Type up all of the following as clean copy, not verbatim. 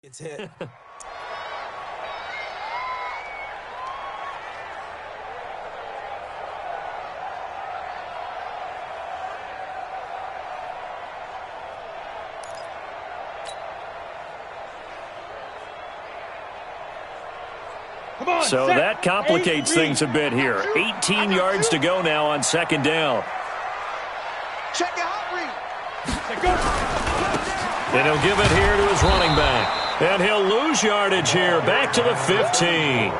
It's hit. So that complicates things a bit here. 18 yards to go now on second down. Check it out, read. And he'll give it here to his running back. And he'll lose yardage here, back to the 15.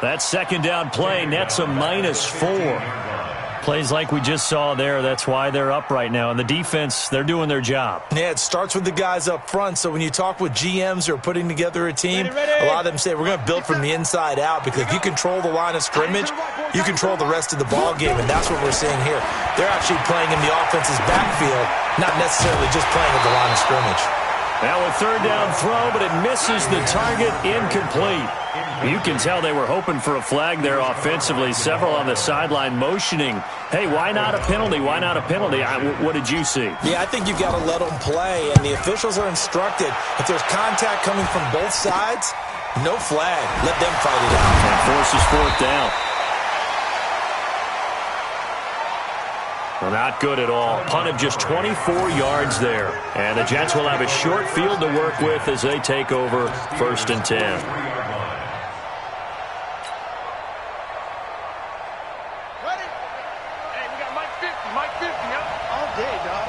That second down play nets a -4. Plays like we just saw there, that's why they're up right now. And the defense, they're doing their job. Yeah, it starts with the guys up front. So when you talk with GMs who are putting together a team, a lot of them say we're going to build from the inside out, because if you control the line of scrimmage, you control the rest of the ball game, and that's what we're seeing here. They're actually playing in the offense's backfield, not necessarily just playing at the line of scrimmage. Now a third down throw, but it misses the target, incomplete. You can tell they were hoping for a flag there offensively. Several on the sideline motioning, hey, why not a penalty? Why not a penalty? What did you see? Yeah, I think you've got to let them play, and the officials are instructed, if there's contact coming from both sides, no flag. Let them fight it out. And forces fourth down. Well, not good at all. Punt of just 24 yards there. And the Jets will have a short field to work with as they take over 1st and 10. Ready? Hey, we got Mike 50, all day, dog.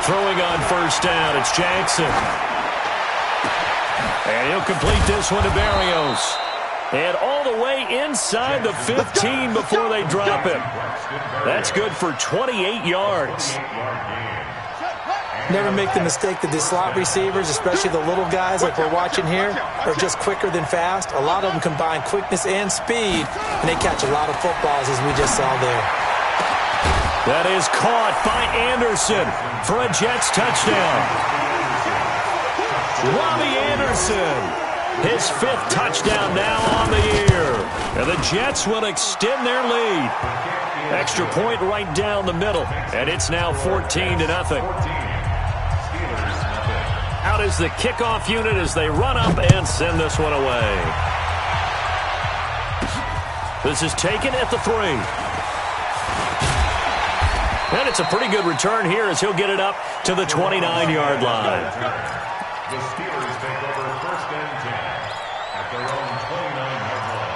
Throwing on first down, it's Jackson. And he'll complete this one to Berrios. And all the way inside the 15 before they drop him. That's good for 28 yards. Never make the mistake that the slot receivers, especially the little guys like we're watching here, are just quicker than fast. A lot of them combine quickness and speed, and they catch a lot of footballs, as we just saw there. That is caught by Anderson for a Jets touchdown. Robbie Anderson. His 5th touchdown now on the year. And the Jets will extend their lead. Extra point right down the middle. And it's now 14-0. Out is the kickoff unit as they run up and send this one away. This is taken at the 3. And it's a pretty good return here as he'll get it up to the 29-yard line. The Steelers take over 1st and 10 at their own 29-yard line.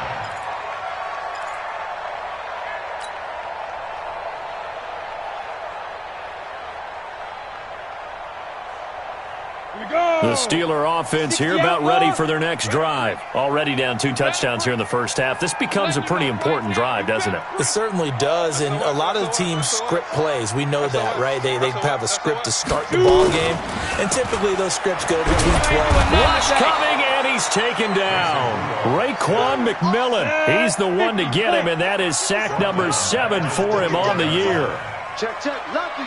The Steeler offense here about ready for their next drive. Already down 2 touchdowns here in the first half. This becomes a pretty important drive, doesn't it? It certainly does, and a lot of the teams script plays. We know that, right? They have a script to start the ball game, and typically those scripts go between 12 and Rush coming, and he's taken down. Raekwon McMillan, he's the one to get him, and that is sack number 7 for him on the year. Check. Lucky.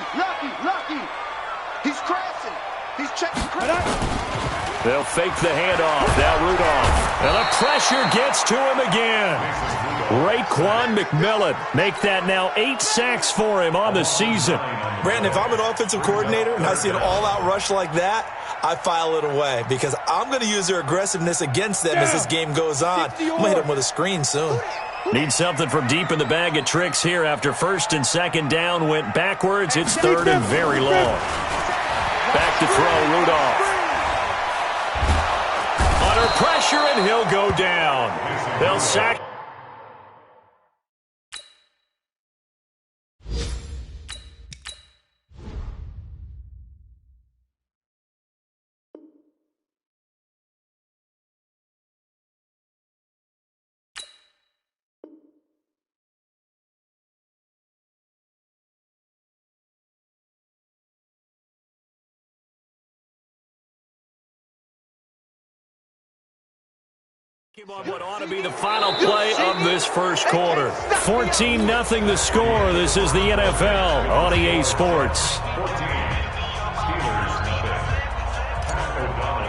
He's crashing. He's checking crashing. They'll fake the handoff. Now Rudolph. And the pressure gets to him again. Raekwon McMillan. Make that now 8 sacks for him on the season. Brandon, if I'm an offensive coordinator and I see an all-out rush like that, I file it away, because I'm going to use their aggressiveness against them as this game goes on. I'm going to hit them with a screen soon. Need something from deep in the bag of tricks here after 1st and 2nd down went backwards. It's 3rd and very long. Back to throw, Rudolph. Under pressure, and he'll go down. They'll sack. On what ought to be the final play of this first quarter. 14-0 the score. This is the NFL on EA Sports.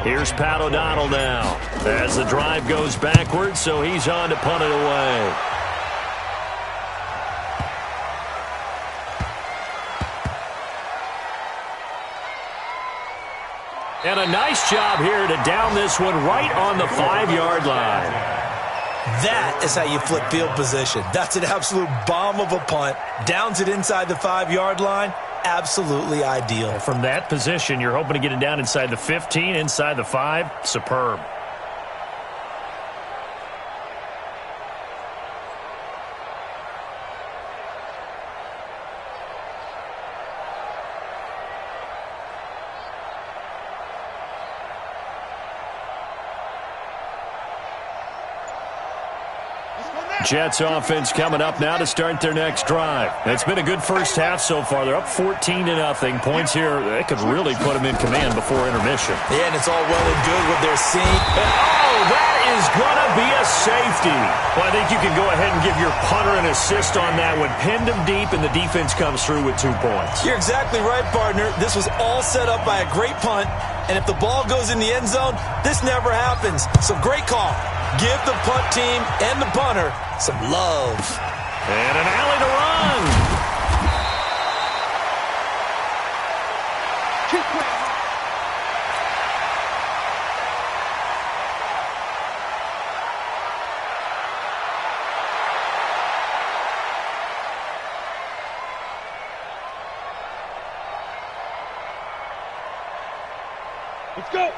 Here's Pat O'Donnell now as the drive goes backwards, so he's on to punt it away. And a nice job here to down this one right on the 5-yard line. That is how you flip field position. That's an absolute bomb of a punt. Downs it inside the 5-yard line. Absolutely ideal. And from that position, you're hoping to get it down inside the 15, inside the 5. Superb. Jets offense coming up now to start their next drive. It's been a good first half so far. They're up 14-0. Points here, they could really put them in command before intermission. Yeah, and it's all well and good what they're seeing. Oh, that is going to be a safety. Well, I think you can go ahead and give your punter an assist on that one. Pinned him deep, and the defense comes through with 2 points. You're exactly right, partner. This was all set up by a great punt, and if the ball goes in the end zone, this never happens. So great call. Give the punt team and the punter some love. And an alley to run.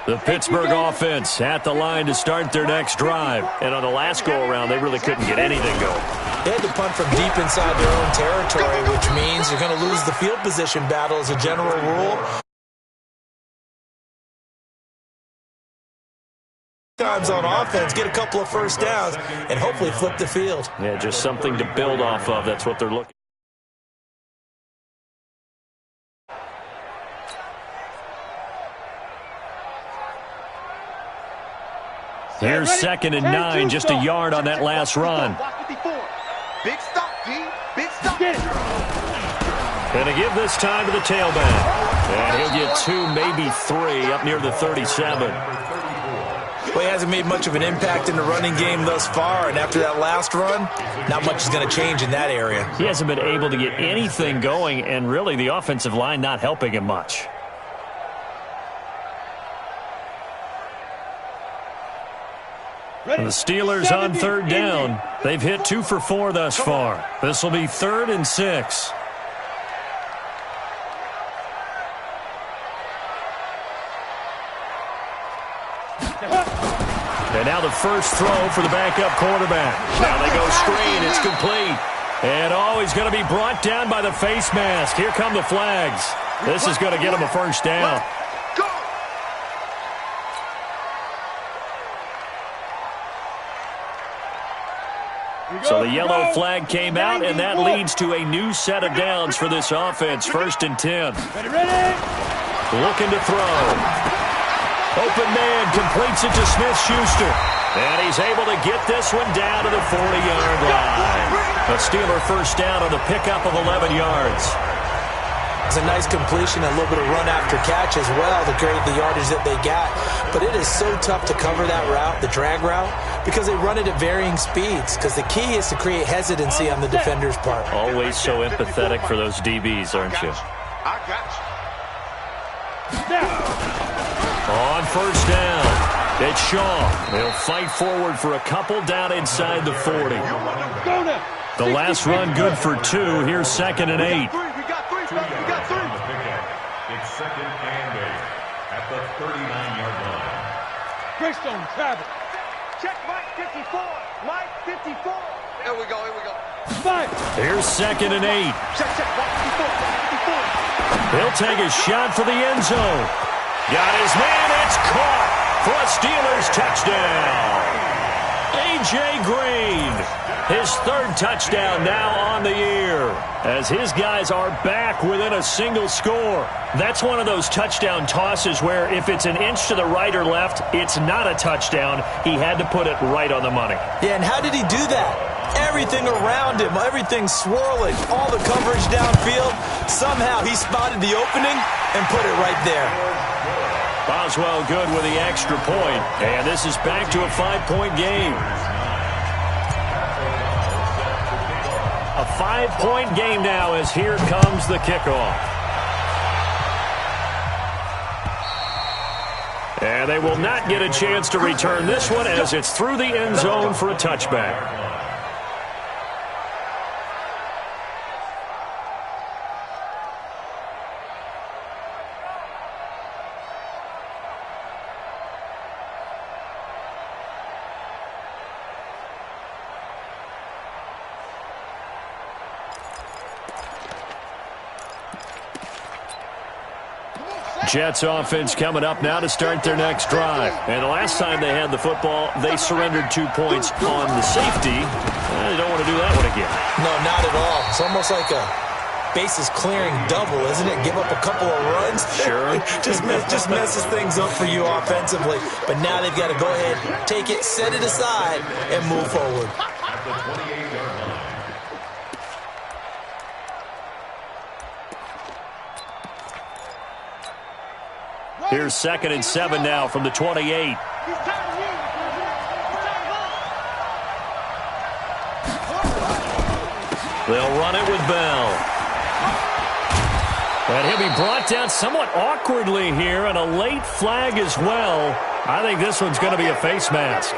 The Pittsburgh offense at the line to start their next drive. And on the last go-around, they really couldn't get anything going. They had to punt from deep inside their own territory, which means you're going to lose the field position battle as a general rule. Times on offense, get a couple of first downs, and hopefully flip the field. Yeah, just something to build off of. That's what they're looking. Here's 2nd and 9, just a yard on that last run. Big stop, D. Big stop. Going to give this time to the tailback. And he'll get 2, maybe 3, up near the 37. Well, he hasn't made much of an impact in the running game thus far, and after that last run, not much is going to change in that area. He hasn't been able to get anything going, and really the offensive line not helping him much. And the Steelers on 3rd down. They've hit 2 for 4 thus far. This will be 3rd and 6. And now the first throw for the backup quarterback. Now they go screen. It's complete. And he's going to be brought down by the face mask. Here come the flags. This is going to get him a first down. So the yellow flag came out, and that leads to a new set of downs for this offense. 1st and 10. Looking to throw. Open man completes it to Smith-Schuster. And he's able to get this one down to the 40-yard line. A Steeler first down on the pickup of 11 yards. It's a nice completion, a little bit of run after catch as well to create the yardage that they got. But it is so tough to cover that route, the drag route, because they run it at varying speeds. Because the key is to create hesitancy on the defender's part. Always so empathetic for those DBs, aren't you? I got you. On first down, it's Shaw. They'll fight forward for a couple down inside the 40. The last run good for 2. Here's 2nd and 8. We got 3. It's 2nd and 8 at the 39-yard line. Greystone, travel. Check Mike 54. Mike 54. Here we go. 5. Here's 2nd and 8. Check. Mike 54. He'll take a shot for the end zone. Got his man. It's caught for a Steelers touchdown. A.J. Green, his 3rd touchdown now on the year, as his guys are back within a single score. That's one of those touchdown tosses where if it's an inch to the right or left, it's not a touchdown. He had to put it right on the money. Yeah, and how did he do that? Everything around him, everything swirling, all the coverage downfield. Somehow he spotted the opening and put it right there. Boswell good with the extra point, and this is back to a 5-point game. A 5-point game now as here comes the kickoff. And they will not get a chance to return this one as it's through the end zone for a touchback. Jets offense coming up now to start their next drive. And the last time they had the football, they surrendered 2 points on the safety. They don't want to do that one again. No, not at all. It's almost like a bases clearing double, isn't it? Give up a couple of runs. Sure. just messes things up for you offensively. But now they've got to go ahead, take it, set it aside, and move forward. At the 28-yard line. Here's 2nd and 7 now from the 28. They'll run it with Bell. And he'll be brought down somewhat awkwardly here, and a late flag as well. I think this one's going to be a face mask.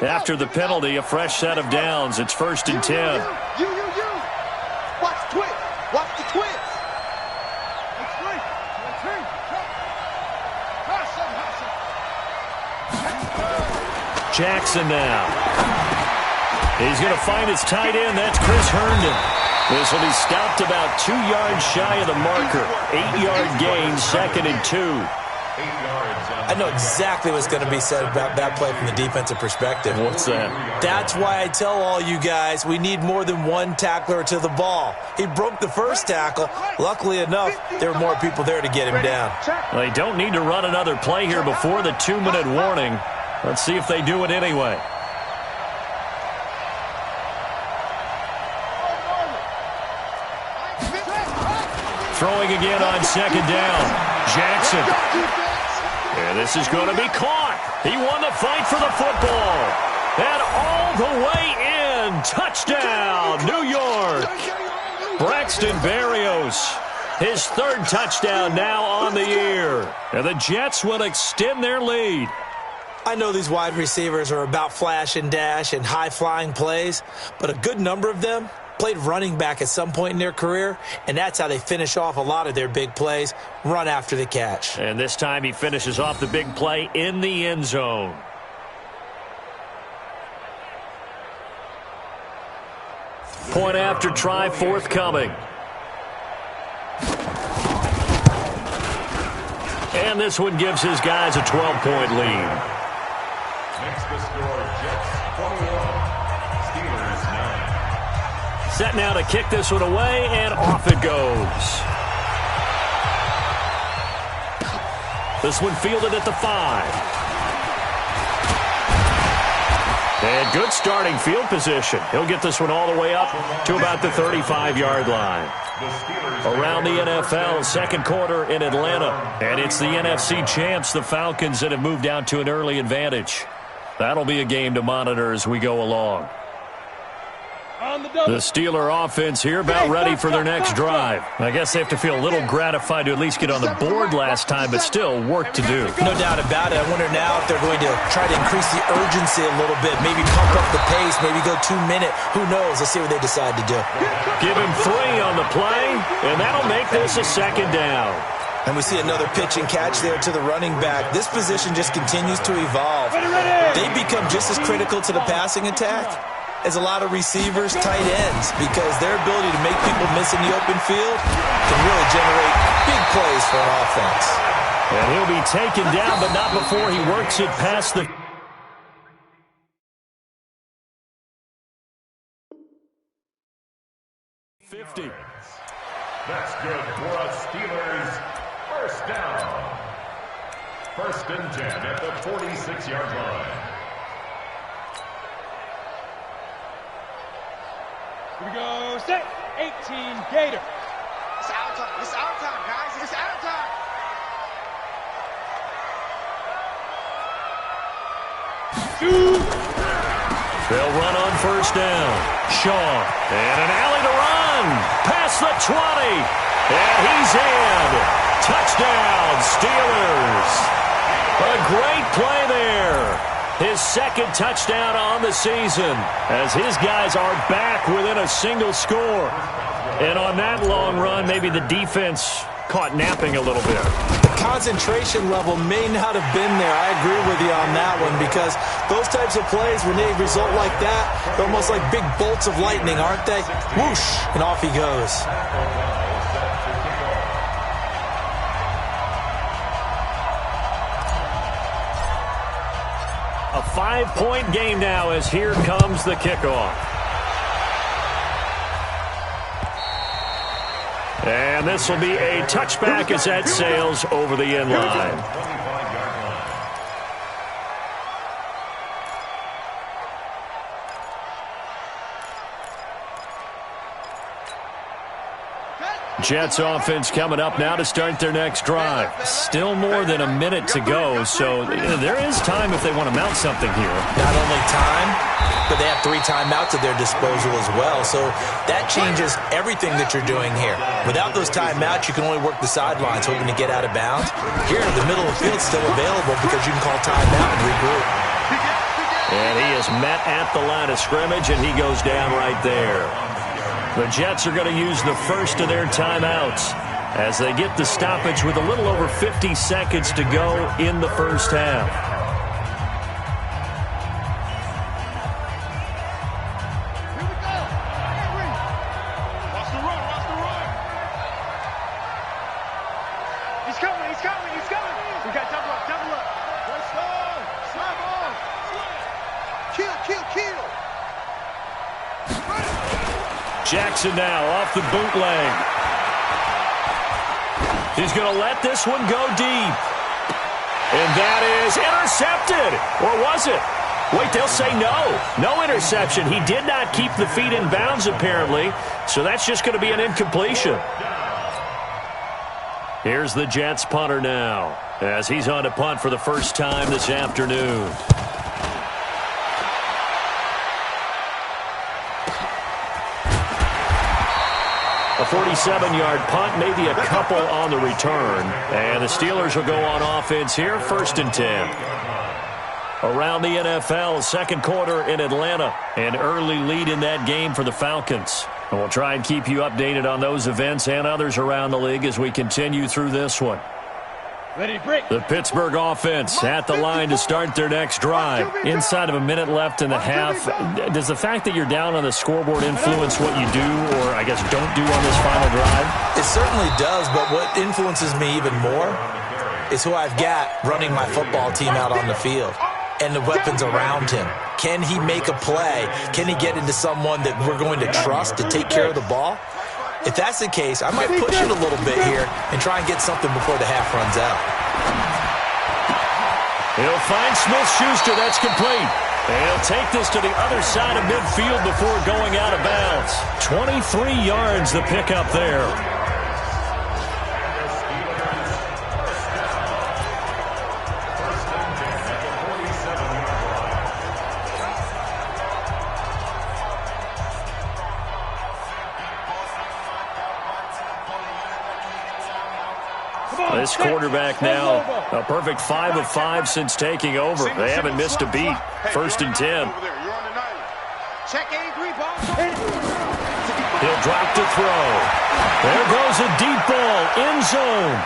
After the penalty, a fresh set of downs. It's 1st and 10. Watch the twist. Watch the twist. Jackson now. He's going to find his tight end. That's Chris Herndon. This will be stopped about 2 yards shy of the marker. 8-yard gain, 2nd and 2. 8 yards. I know exactly what's going to be said about that play from the defensive perspective. What's that? That's why I tell all you guys we need more than one tackler to the ball. He broke the first tackle. Luckily enough, there were more people there to get him down. They don't need to run another play here before the 2-minute warning. Let's see if they do it anyway. Throwing again on 2nd down. Jackson. And this is going to be caught. He won the fight for the football. And all the way in. Touchdown, New York. Braxton Berrios. His 3rd touchdown now on the year. And the Jets will extend their lead. I know these wide receivers are about flash and dash and high-flying plays, but a good number of them played running back at some point in their career, and that's how they finish off a lot of their big plays, run after the catch. And this time he finishes off the big play in the end zone. Point after try forthcoming. And this one gives his guys a 12-point lead. Makes the score Jets 21, Steelers 9. Set now to kick this one away, and off it goes. This one fielded at the 5. And good starting field position. He'll get this one all the way up to about the 35-yard line. Around the NFL, 2nd quarter in Atlanta. And it's the NFC champs, the Falcons, that have moved out to an early advantage. That'll be a game to monitor as we go along. The Steeler offense here about ready for their next drive. I guess they have to feel a little gratified to at least get on the board last time, but still work to do. No doubt about it. I wonder now if they're going to try to increase the urgency a little bit, maybe pump up the pace, maybe go 2-minute. Who knows? Let's see what they decide to do. Give him 3 on the play, and that'll make this a 2nd down. And we see another pitch and catch there to the running back. This position just continues to evolve. They become just as critical to the passing attack as a lot of receivers, tight ends, because their ability to make people miss in the open field can really generate big plays for an offense. And he'll be taken down, but not before he works it past the 50. That's good for a Steelers first down. 1st and 10 at the 46-yard line. Here we go, set, 18, Gator. It's our time. It's our time, guys. It's our time. They'll run on first down. Shaw, and an alley to run. Past the 20. And he's in. Touchdown, Steelers. A great play there. His second touchdown on the season as his guys are back within a single score. And on that long run, maybe the defense caught napping a little bit. The concentration level may not have been there. I agree with you on that one because those types of plays, when they result like that, they're almost like big bolts of lightning, aren't they? Whoosh, and off he goes. A 5-point game now as here comes the kickoff. And this will be a touchback as that sails over the end line. Jets offense coming up now to start their next drive. Still more than a minute to go, so there is time if they want to mount something here. Not only time, but they have 3 timeouts at their disposal as well, so that changes everything that you're doing here. Without those timeouts, you can only work the sidelines hoping to get out of bounds. Here, the middle of the field is still available because you can call timeout and regroup. And he is met at the line of scrimmage, and he goes down right there. The Jets are going to use the first of their timeouts as they get the stoppage with a little over 50 seconds to go in the first half. Here we go. Henry. Watch the run. Watch the run. He's coming. He's coming. He's coming. We got double up. Double up. Let's go. Slap off. Kill. Kill. Kill. Jackson now off the bootleg. He's going to let this one go deep. And that is intercepted. Or was it? Wait, they'll say no. No interception. He did not keep the feet in bounds, apparently. So that's just going to be an incompletion. Here's the Jets punter now as he's on to punt for the first time this afternoon. A 47-yard punt, maybe a couple on the return. And the Steelers will go on offense here, 1st and 10. Around the NFL, second quarter in Atlanta. An early lead in that game for the Falcons. And we'll try and keep you updated on those events and others around the league as we continue through this one. Ready to break. The Pittsburgh offense at the line to start their next drive. Inside of a minute left in the half. Does the fact that you're down on the scoreboard influence what you do or, I guess, don't do on this final drive? It certainly does, but what influences me even more is who I've got running my football team out on the field and the weapons around him. Can he make a play? Can he get into someone that we're going to trust to take care of the ball? If that's the case, I might push it a little bit here and try and get something before the half runs out. He'll find Smith-Schuster. That's complete. And he'll take this to the other side of midfield before going out of bounds. 23 yards the pickup there. This quarterback now, a perfect 5 of 5 since taking over. They haven't missed a beat. 1st and 10. Check 83 ball. He'll drop to throw. There goes a deep ball, end zone.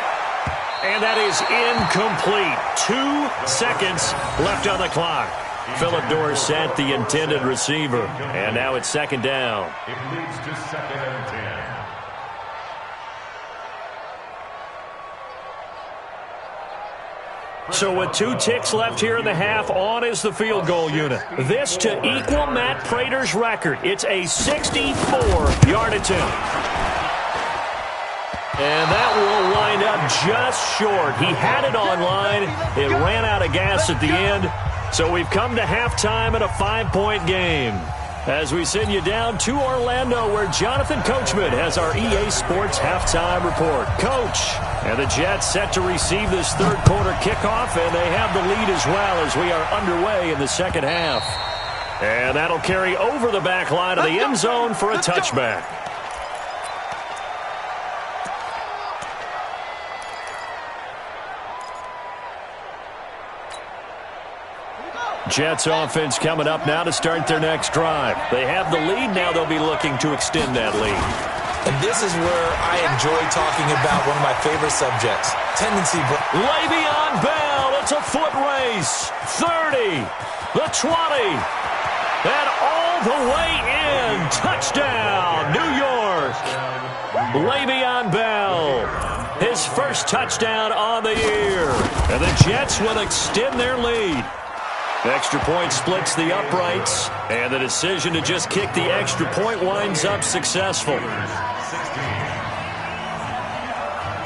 And that is incomplete. 2 seconds left on the clock. Phillip Dorsett, the intended receiver. And now it's 2nd down. It leads to 2nd and 10. So with 2 ticks left here in the half, on is the field goal unit. This to equal Matt Prater's record. It's a 64-yard attempt. And that will wind up just short. He had it on line. It ran out of gas at the end. So we've come to halftime in a 5-point game. As we send you down to Orlando, where Jonathan Coachman has our EA Sports halftime report. Coach, and the Jets set to receive this 3rd quarter kickoff, and they have the lead as well as we are underway in the 2nd half. And that'll carry over the back line of the end zone for a touchback. Jets offense coming up now to start their next drive. They have the lead. Now they'll be looking to extend that lead. And this is where I enjoy talking about one of my favorite subjects, tendency. Le'Veon Bell, it's a foot race. 30, the 20, and all the way in. Touchdown, New York. Le'Veon Bell, his first touchdown on the year. And the Jets will extend their lead. Extra point splits the uprights, and the decision to just kick the extra point winds up successful.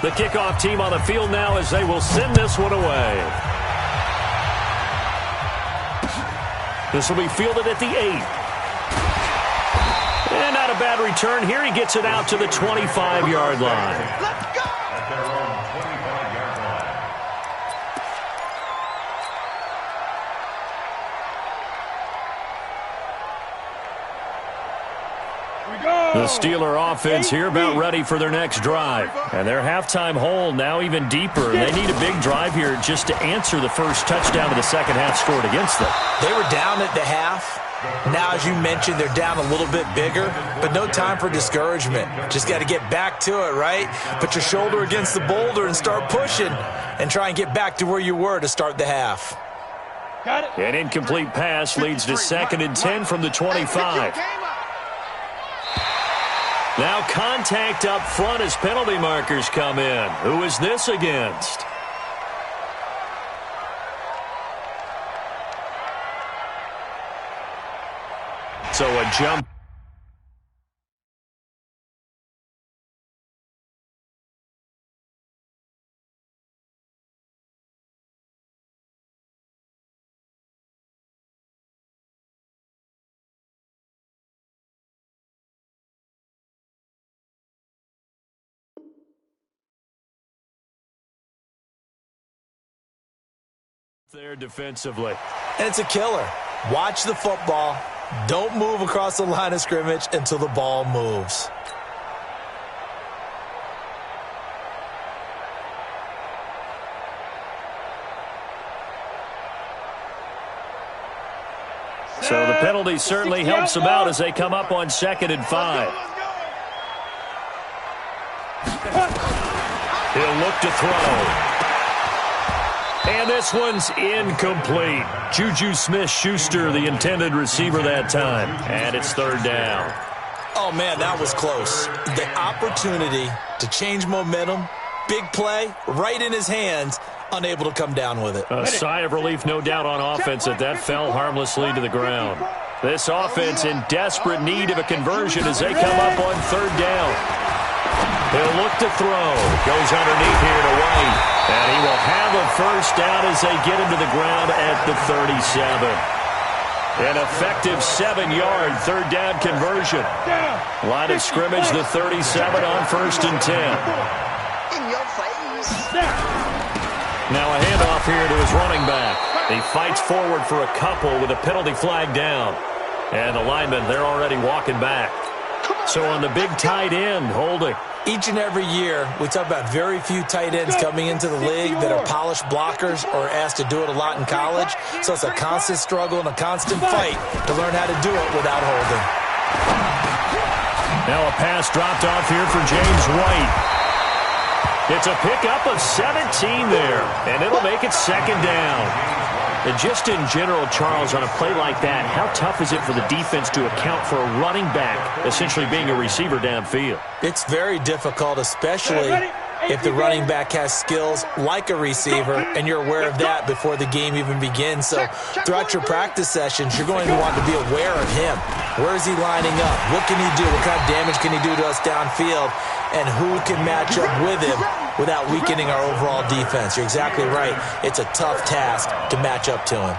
The kickoff team on the field now as they will send this one away. This will be fielded at the 8. And not a bad return here. He gets it out to the 25-yard line. Let's go! At their own 25-yard line. The Steeler offense here about ready for their next drive. And their halftime hole now even deeper. They need a big drive here just to answer the first touchdown of the second half scored against them. They were down at the half. Now, as you mentioned, they're down a little bit bigger, but no time for discouragement. Just got to get back to it, right? Put your shoulder against the boulder and start pushing and try and get back to where you were to start the half. Got it. An incomplete pass leads to 2nd and 10 from the 25. Now contact up front as penalty markers come in. Who is this against? So a jump. There defensively. And it's a killer. Watch the football. Don't move across the line of scrimmage until the ball moves. So the penalty certainly helps them out as they come up on 2nd and 5. He'll look to throw. And this one's incomplete. Juju Smith-Schuster, the intended receiver that time. And it's 3rd down. Oh, man, that was close. The opportunity to change momentum, big play, right in his hands, unable to come down with it. A sigh of relief, no doubt, on offense that fell harmlessly to the ground. This offense in desperate need of a conversion as they come up on 3rd down. He'll look to throw. Goes underneath here to White. And he will have a first down as they get him to the ground at the 37. An effective 7-yard 3rd down conversion. Line of scrimmage, the 37 on 1st and 10. In your face. Now a handoff here to his running back. He fights forward for a couple with a penalty flag down. And the linemen, they're already walking back. So on the big tight end, holding. Each and every year, we talk about very few tight ends coming into the league that are polished blockers or asked to do it a lot in college. So it's a constant struggle and a constant fight to learn how to do it without holding. Now a pass dropped off here for James White. It's a pickup of 17 there, and it'll make it 2nd down. And just in general, Charles, on a play like that, how tough is it for the defense to account for a running back essentially being a receiver downfield? It's very difficult, especially if the running back has skills like a receiver, and you're aware of that before the game even begins. So throughout your practice sessions, you're going to want to be aware of him. Where is he lining up? What can he do? What kind of damage can he do to us downfield? And who can match up with him without weakening our overall defense? You're exactly right. It's a tough task to match up to him.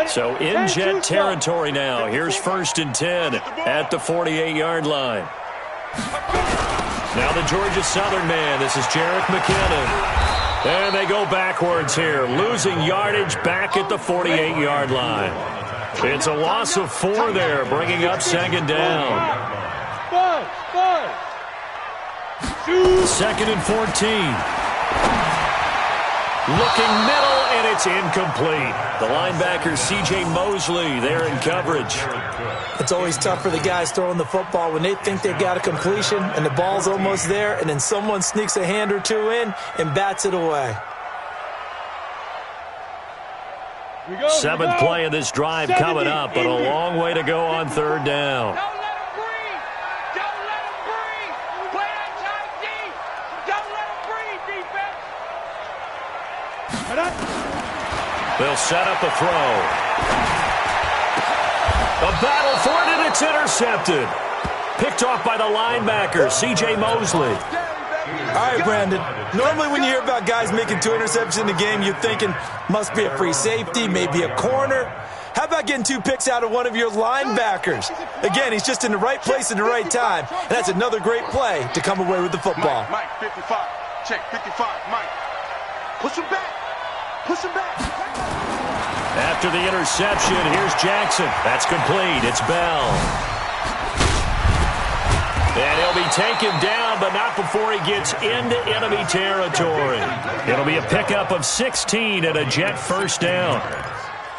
1st and 10 at the 48-yard line. So in Jet territory now. Here's 1st and 10 at the 48-yard line. Now the Georgia Southern man. This is Jarek McKinnon. And they go backwards here, losing yardage back at the 48-yard line. It's a loss of 4 there, bringing up second down. 2nd and 14. Looking middle, and it's incomplete. The linebacker, C.J. Mosley, there in coverage. It's always tough for the guys throwing the football when they think they've got a completion and the ball's almost there, and then someone sneaks a hand or two in and bats it away. 7th play of this drive coming up, but a long way to go on 3rd down. They'll set up a throw. A battle for it, and it's intercepted. Picked off by the linebacker, C.J. Mosley. All right, Brandon. Normally when you hear about guys making 2 interceptions in the game, you're thinking must be a free safety, maybe a corner. How about getting 2 picks out of one of your linebackers? Again, he's just in the right place at the right time, and that's another great play to come away with the football. Mike, 55. Check, 55. Mike. Push him back. Push him back. After the interception, here's Jackson. That's complete. It's Bell. And he'll be taken down, but not before he gets into enemy territory. It'll be a pickup of 16 and a Jet first down.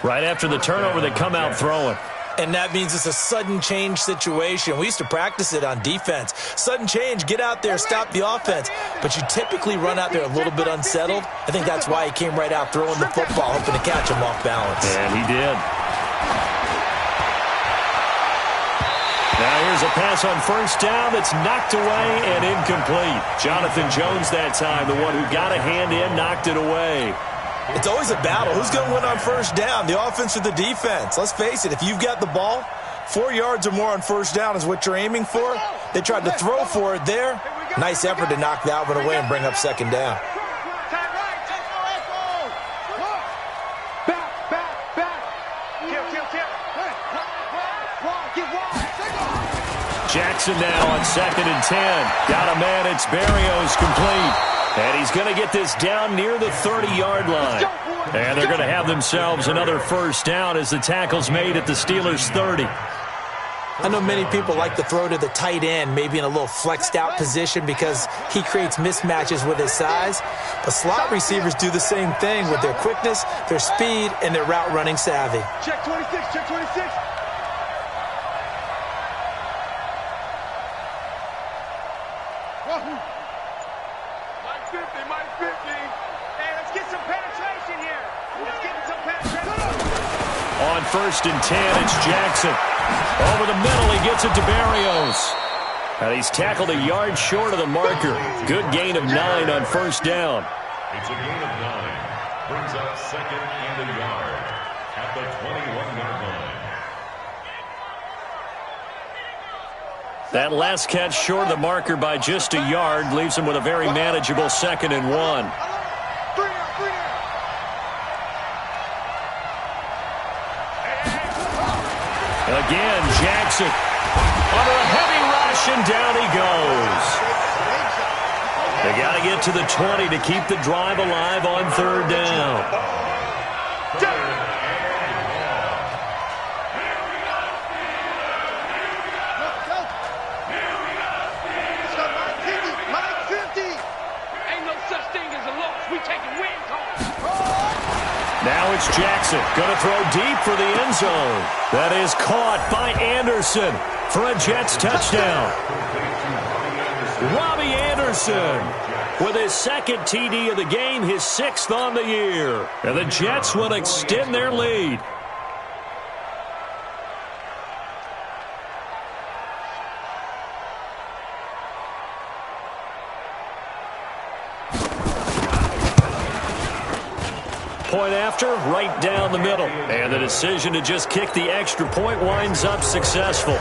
Right after the turnover, they come out throwing. And that means it's a sudden change situation. We used to practice it on defense. Sudden change, get out there, stop the offense. But you typically run out there a little bit unsettled. I think that's why he came right out throwing the football, hoping to catch him off balance. And he did. Now here's a pass on first down that's knocked away and incomplete. Jonathan Jones that time, the one who got a hand in, knocked it away. It's always a battle. Who's going to win on first down, the offense or the defense? Let's face it, if you've got the ball, 4 yards or more on first down is what you're aiming for. They tried to throw for it there. Nice effort to knock that one away and bring up second down. Jackson now on 2nd and 10. Got a man, it's Berrios, complete. And he's going to get this down near the 30-yard line. And they're going to have themselves another first down as the tackle's made at the Steelers' 30. I know many people like to throw to the tight end, maybe in a little flexed out position because he creates mismatches with his size. But slot receivers do the same thing with their quickness, their speed, and their route running savvy. Check 26, check 26. On 1st and 10, it's Jackson. Over the middle, he gets it to Berrios. And he's tackled a yard short of the marker. Good gain of 9 on first down. It's a gain of 9. Brings up 2nd and a yard at the 21-yard line. That last catch short of the marker by just a yard leaves him with a very manageable 2nd and 1. Again, Jackson under a heavy rush, and down he goes. They got to get to the 20 to keep the drive alive on 3rd down. Now it's Jackson, going to throw deep for the end zone. That is caught by Anderson for a Jets touchdown. Robbie Anderson with his 2nd TD of the game, his 6th on the year. And the Jets will extend their lead. Point after, right down the middle. And the decision to just kick the extra point winds up successful.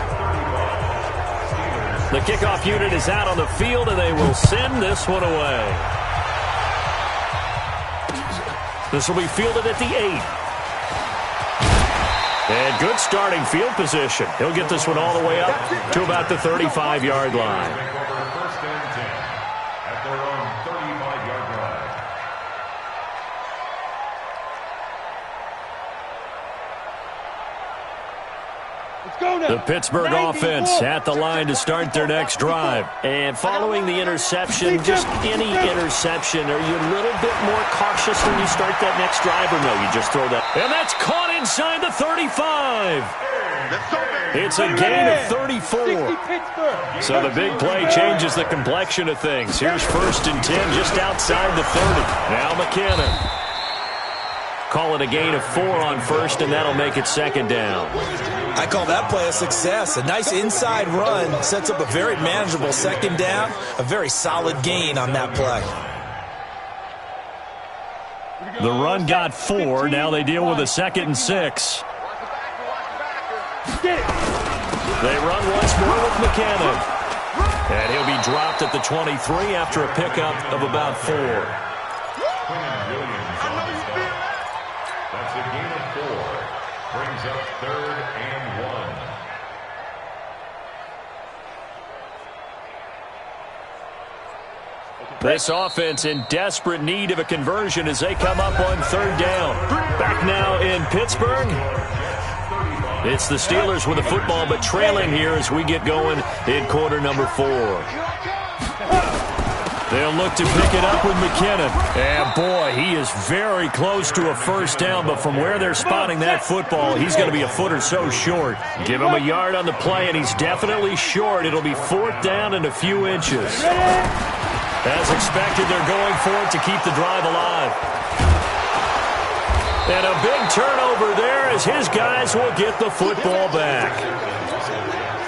The kickoff unit is out on the field, and they will send this one away. This will be fielded at the 8. And good starting field position. He'll get this one all the way up to about the 35-yard line. First and 10 at their own 35-yard line. The Pittsburgh offense at the line to start their next drive. And following the interception, just any interception, are you a little bit more cautious when you start that next drive, or no, you just throw that? And that's caught inside the 35. It's a gain of 34. So the big play changes the complexion of things. Here's 1st and 10 just outside the 30. Now McKinnon. Call it a gain of 4 on 1st, and that'll make it 2nd down. I call that play a success. A nice inside run sets up a very manageable 2nd down. A very solid gain on that play. The run got 4. Now they deal with a 2nd and 6. They run once more with McKinnon. And he'll be dropped at the 23 after a pickup of about 4. That's a gain of 4. Brings up 3rd and 1. This offense in desperate need of a conversion as they come up on 3rd down. Back now in Pittsburgh. It's the Steelers with the football, but trailing here as we get going in quarter number 4. They'll look to pick it up with McKinnon. And, boy, he is very close to a 1st down, but from where they're spotting that football, he's going to be a foot or so short. Give him a yard on the play, and he's definitely short. It'll be 4th down and a few inches. As expected, they're going for it to keep the drive alive. And a big turnover there as his guys will get the football back.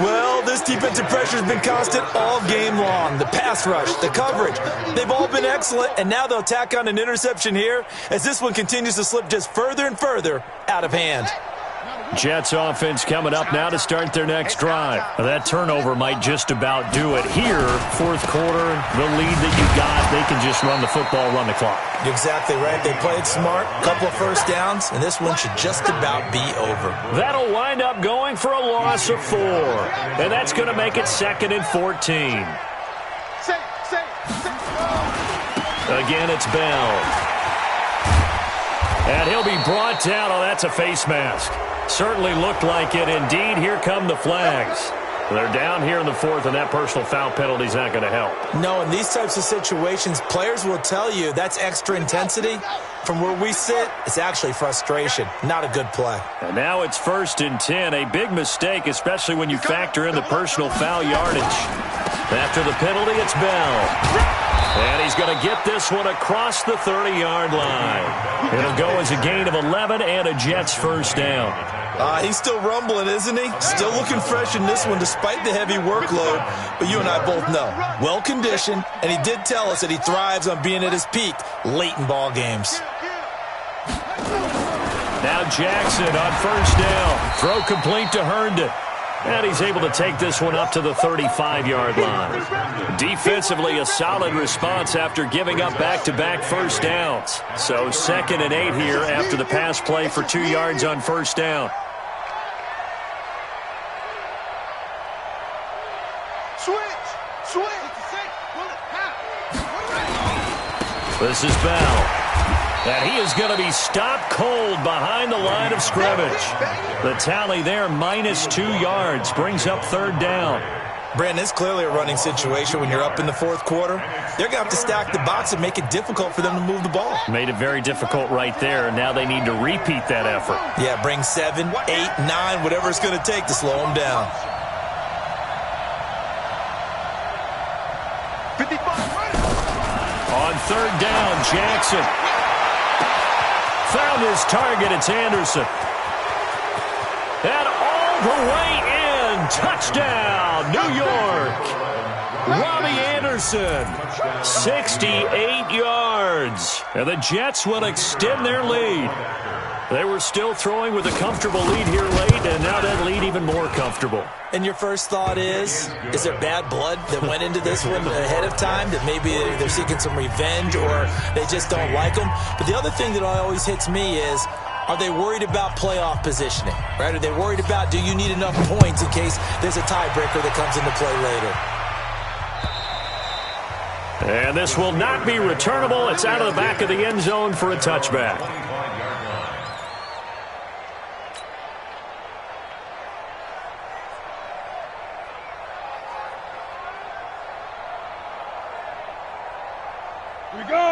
Well, this defensive pressure has been constant all game long. The pass rush, the coverage, they've all been excellent, and now they'll tack on an interception here as this one continues to slip just further and further out of hand. Jets offense coming up now to start their next drive. That turnover might just about do it. Here, 4th quarter, the lead that you got, they can just run the football, run the clock. You're exactly right. They played smart, couple of 1st downs, and this one should just about be over. That'll wind up going for a loss of 4. And that's going to make it 2nd and 14. Again, it's Bell. And he'll be brought down. Oh, that's a face mask. Certainly looked like it. Indeed, here come the flags. They're down here in the 4th, and that personal foul penalty is not going to help. No, in these types of situations, players will tell you that's extra intensity. From where we sit, it's actually frustration. Not a good play. And now it's 1st and 10. A big mistake, especially when you factor in the personal foul yardage. After the penalty, it's Bell. And he's going to get this one across the 30-yard line. It'll go as a gain of 11 and a Jets 1st down. He's still rumbling, isn't he? Still looking fresh in this one despite the heavy workload. But you and I both know, well-conditioned, and he did tell us that he thrives on being at his peak late in ball games. Now Jackson on 1st down. Throw complete to Herndon. And he's able to take this one up to the 35-yard line. Defensively, a solid response after giving up back-to-back 1st downs. So 2nd and 8 here after the pass play for 2 yards on 1st down. This is Bell. And he is going to be stopped cold behind the line of scrimmage. The tally there, -2 yards, brings up 3rd down. Brandon, it's clearly a running situation when you're up in the 4th quarter. They're going to have to stack the box and make it difficult for them to move the ball. Made it very difficult right there, and now they need to repeat that effort. Yeah, bring 7, 8, 9, whatever it's going to take to slow them down. 55. On 3rd down, Jackson. Found his target. It's Anderson. And all the way in. Touchdown, New York. Robbie Anderson. 68 yards. And the Jets will extend their lead. They were still throwing with a comfortable lead here late, and now that lead even more comfortable. And your first thought is there bad blood that went into this one ahead of time, that maybe they're seeking some revenge or they just don't like them? But the other thing that always hits me is Are they worried about playoff positioning, right? Are they worried about, do you need enough points in case there's a tiebreaker that comes into play later? And this will not be returnable. It's out of the back of the end zone for a touchback.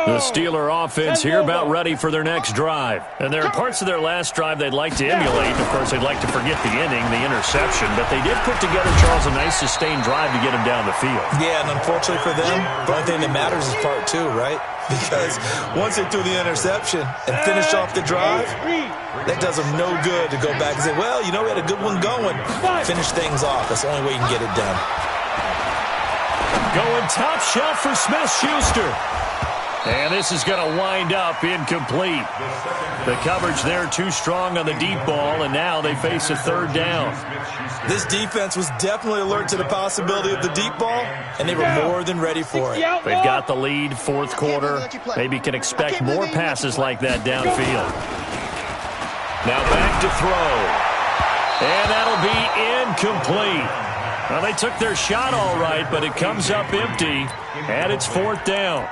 The Steeler offense here about ready for their next drive. And there are parts of their last drive they'd like to emulate. Of course, they'd like to forget the inning, the interception. But they did put together, Charles, a nice sustained drive to get him down the field. Yeah, and unfortunately for them, the only thing that matters is part two, right? Because once they threw the interception and finished off the drive, that does them no good to go back and say, well, you know, we had a good one going. Finish things off. That's the only way you can get it done. Going top shelf for Smith-Schuster. And this is going to wind up incomplete. The coverage there too strong on the deep ball, and now they face a third down. This defense was definitely alert to the possibility of the deep ball, and they were more than ready for it. They've got the lead, fourth quarter. Maybe can expect more passes like that downfield. Now back to throw. And that'll be incomplete. Well, they took their shot all right, but it comes up empty, and it's fourth down.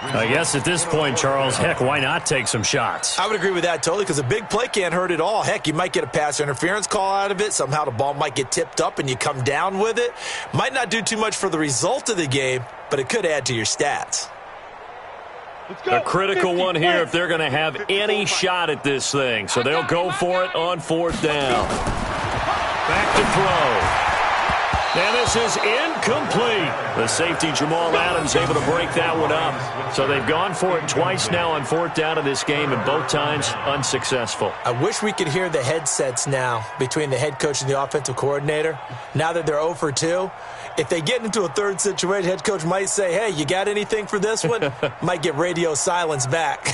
I guess at this point, Charles, heck, why not take some shots? I would agree with that totally, because a big play can't hurt at all. Heck, you might get a pass interference call out of it. Somehow the ball might get tipped up and you come down with it. Might not do too much for the result of the game, but it could add to your stats. A critical one here if they're going to have any shot at this thing. So they'll go for it on fourth down. Back to throw. And this is incomplete. The safety, Jamal Adams, able to break that one up. So they've gone for it twice now on fourth down in this game, and both times unsuccessful. I wish we could hear the headsets now between the head coach and the offensive coordinator. Now that they're 0 for 2, if they get into a third situation, head coach might say, hey, you got anything for this one? Might get radio silence back.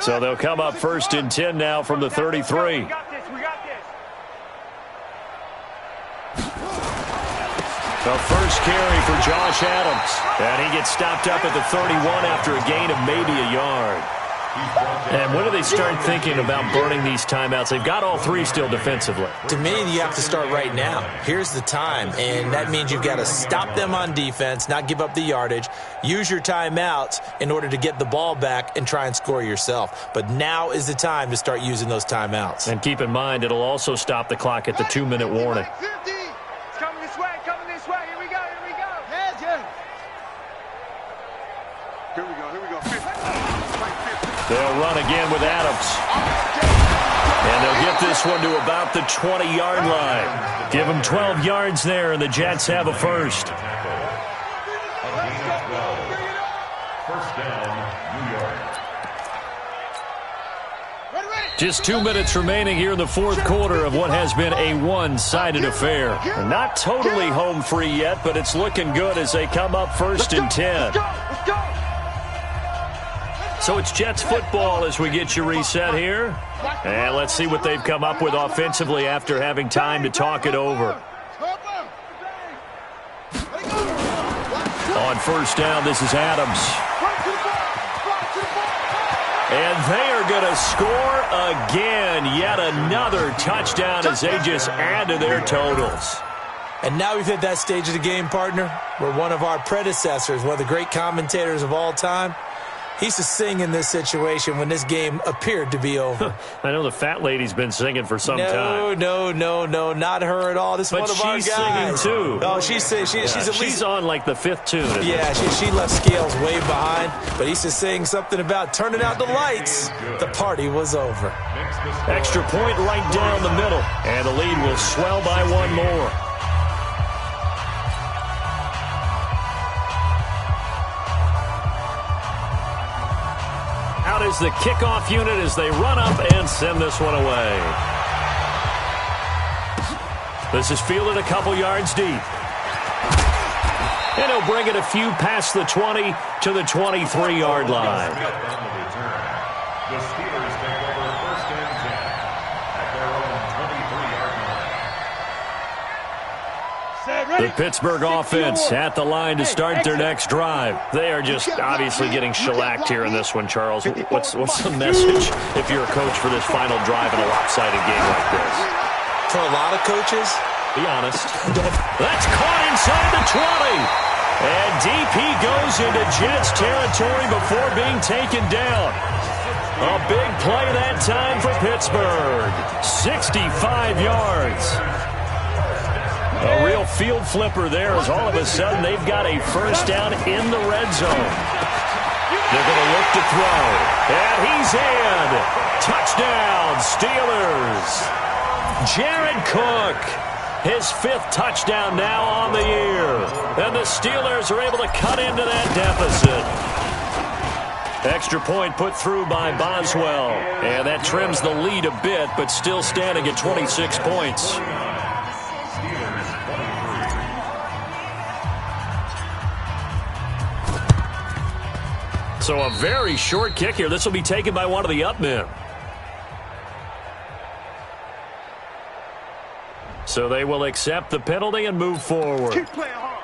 So they'll come up first and 10 now from the 33. We got this. The first carry for Josh Adams. And he gets stopped up at the 31 after a gain of maybe a yard. And when do they start thinking about burning these timeouts? They've got all three still defensively. To me, you have to start right now. Here's the time, and that means you've got to stop them on defense, not give up the yardage, use your timeouts in order to get the ball back and try and score yourself. But now is the time to start using those timeouts. And keep in mind, it'll also stop the clock at the 2-minute warning. It's coming this way, Here we go. Here we go. 50. They'll run again with Adams. And they'll get this one to about the 20-yard line. Give them 12 yards there, and the Jets have a first. First down, New York. Just 2 minutes remaining here in the fourth quarter of what has been a one-sided affair. They're not totally home free yet, but it's looking good as they come up first and 10. Let's go. So it's Jets football as we get you reset here. And let's see what they've come up with offensively after having time to talk it over. On first down, this is Adams. And they are going to score again. Yet another touchdown as they just add to their totals. And now we've hit that stage of the game, partner, where one of our predecessors, one of the great commentators of all time, he used to sing in this situation when this game appeared to be over. I know the fat lady's been singing for some time. No, not her at all. This is one of our guys. But she's singing too. Oh, she's at least. She's on like the fifth tune. Yeah, she left Scales way behind. But he used to sing something about turning out the lights. The party was over. Extra point right down the middle. And the lead will swell by one more. Out is the kickoff unit as they run up and send this one away. This is fielded a couple yards deep. And he'll bring it a few past the 20 to the 23-yard line. The Steelers take over first and 10 at their own 23-yard line. The Pittsburgh offense at the line to start their next drive. They are just obviously getting shellacked here in this one, Charles. What's the message if you're a coach for this final drive in a lopsided game like this? For a lot of coaches, be honest. That's caught inside the 20. And DP goes into Jets territory before being taken down. A big play that time for Pittsburgh. 65 yards. A real field flipper there as all of a sudden they've got a first down in the red zone. They're going to look to throw. And he's in. Touchdown, Steelers. Jared Cook, his 5th touchdown now on the year. And the Steelers are able to cut into that deficit. Extra point put through by Boswell. And that trims the lead a bit, but still standing at 26 points. So a very short kick here. This will be taken by one of the up men. So they will accept the penalty and move forward. Keep playing hard.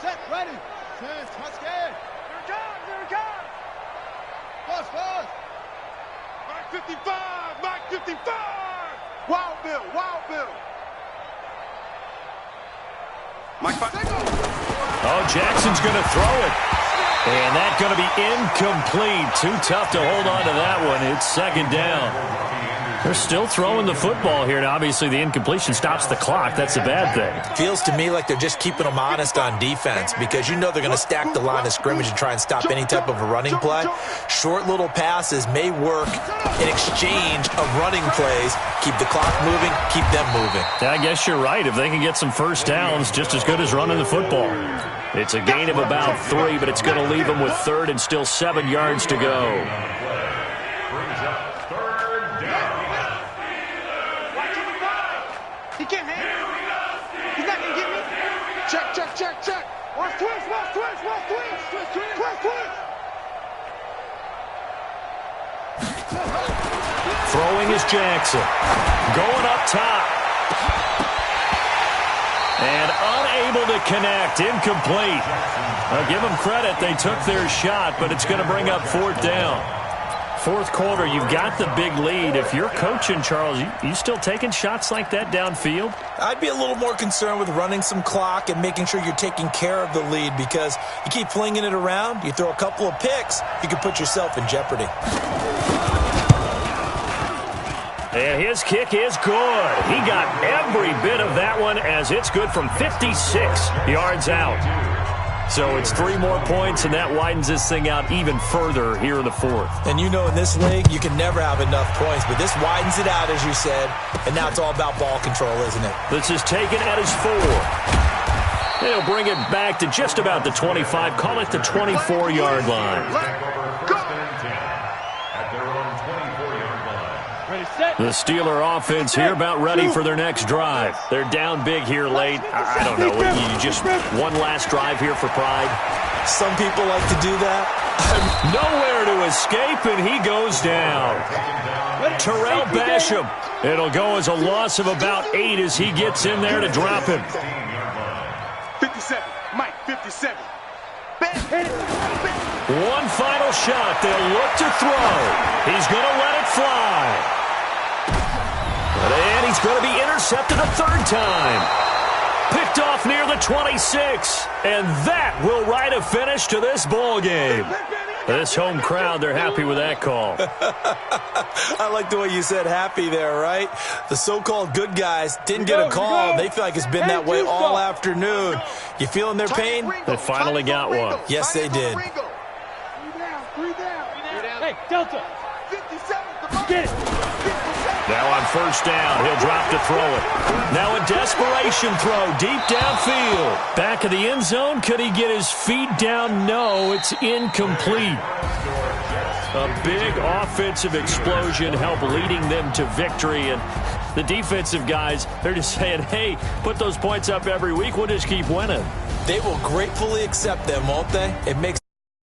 Set, ready. Set, touch scared. Here it comes, here it comes. Bus, bus. Mark 55, Mark 55. Wild Bill, Wild Bill. Mike, oh, Jackson's going to throw it. And that's going to be incomplete. Too tough to hold on to that one. It's second down. They're still throwing the football here. And obviously, the incompletion stops the clock. That's a bad thing. Feels to me like they're just keeping them honest on defense because you know they're going to stack the line of scrimmage and try and stop any type of a running play. Short little passes may work in exchange of running plays. Keep the clock moving, keep them moving. I guess you're right. If they can get some first downs, just as good as running the football. It's a gain of about 3, but it's going to leave them with 3rd and still 7 yards to go. He can't hang. He's not going to get me. Check, check, check, check. Watch twist, watch twist, watch twist. Twist, twist, twist, twist. Throwing is Jackson. Going up top. And unable to connect. Incomplete. I'll give them credit. They took their shot, but it's going to bring up 4th down. 4th quarter, you've got the big lead. If you're coaching, Charles, you still taking shots like that downfield? I'd be a little more concerned with running some clock and making sure you're taking care of the lead because you keep flinging it around, you throw a couple of picks, you can put yourself in jeopardy. And his kick is good. He got every bit of that one as it's good from 56 yards out. So it's 3 more points, and that widens this thing out even further here in the 4th. And you know in this league, you can never have enough points, but this widens it out, as you said, and now it's all about ball control, isn't it? This is taken at his 4. They'll bring it back to just about the 25. Call it the 24-yard line. The Steeler offense here about ready for their next drive. They're down big here late. I don't know. You just one last drive here for pride? Some people like to do that. Nowhere to escape, and he goes down. Terrell Basham. It'll go as a loss of about 8 as he gets in there to drop him. 57. Mike, 57. One final shot. They'll look to throw. He's going to let it fly. And he's going to be intercepted a 3rd time. Picked off near the 26. And that will write a finish to this ball game. This home crowd, they're happy with that call. I like the way you said happy there, right? The so-called good guys didn't get a call. They feel like it's been that way all afternoon. You feeling their pain? They finally got one. Yes, they did. 3 down. Hey, Delta. 57. Get it. Now on 1st down, he'll drop to throw it. Now a desperation throw deep downfield. Back of the end zone. Could he get his feet down? No, it's incomplete. A big offensive explosion helped leading them to victory. And the defensive guys, they're just saying, hey, put those points up every week. We'll just keep winning. They will gratefully accept them, won't they? It makes